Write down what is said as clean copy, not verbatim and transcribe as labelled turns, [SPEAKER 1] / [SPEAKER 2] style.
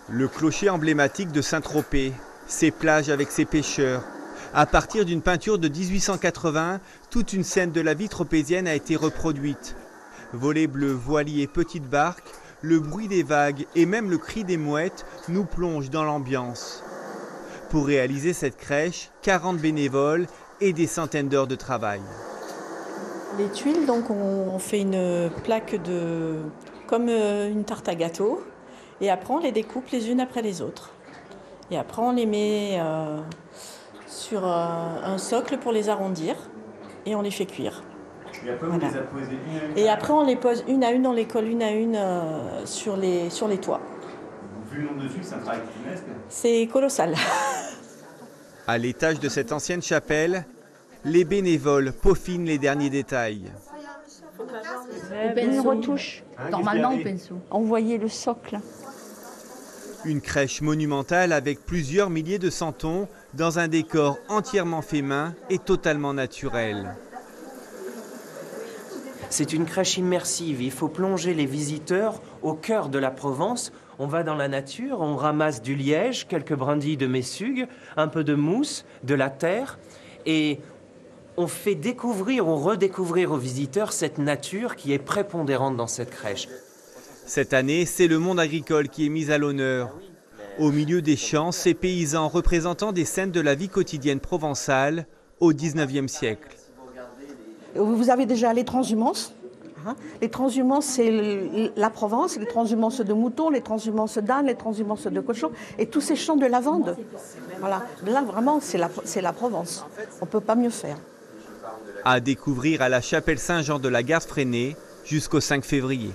[SPEAKER 1] Le clocher emblématique de Saint-Tropez, ses plages avec ses pêcheurs. À partir d'une peinture de 1880, toute une scène de la vie tropézienne a été reproduite. Volets bleus, voiliers, petites barques, le bruit des vagues et même le cri des mouettes nous plongent dans l'ambiance. Pour réaliser cette crèche, 40 bénévoles et des centaines d'heures de travail.
[SPEAKER 2] Les tuiles, donc on fait une plaque comme une tarte à gâteau. Et après, on les découpe les unes après les autres. Et après, on les met sur un socle pour les arrondir. Et on les fait cuire.
[SPEAKER 1] Et après, vous les apposez une à une.
[SPEAKER 2] Et après, on les pose une à une, on les colle une à une sur les toits.
[SPEAKER 1] Vu le nombre de tuiles, c'est un travail funeste.
[SPEAKER 2] C'est colossal.
[SPEAKER 1] À l'étage de cette ancienne chapelle, les bénévoles peaufinent les derniers détails.
[SPEAKER 3] Une retouche, normalement au pinceau. On voyait le socle.
[SPEAKER 1] Une crèche monumentale avec plusieurs milliers de santons dans un décor entièrement fait main et totalement naturel.
[SPEAKER 4] C'est une crèche immersive. Il faut plonger les visiteurs au cœur de la Provence. On va dans la nature, on ramasse du liège, quelques brindilles de messugue, un peu de mousse, de la terre et on fait découvrir ou redécouvrir aux visiteurs cette nature qui est prépondérante dans cette crèche.
[SPEAKER 1] Cette année, c'est le monde agricole qui est mis à l'honneur. Au milieu des champs, ces paysans représentant des scènes de la vie quotidienne provençale au XIXe siècle.
[SPEAKER 5] Vous avez déjà les transhumances. Les transhumances, c'est la Provence, les transhumances de moutons, les transhumances d'ânes, les transhumances de cochons, et tous ces champs de lavande. Voilà. Là, vraiment, c'est la Provence. On ne peut pas mieux faire.
[SPEAKER 1] À découvrir à la chapelle Saint-Jean de la Garde-Freinet jusqu'au 5 février.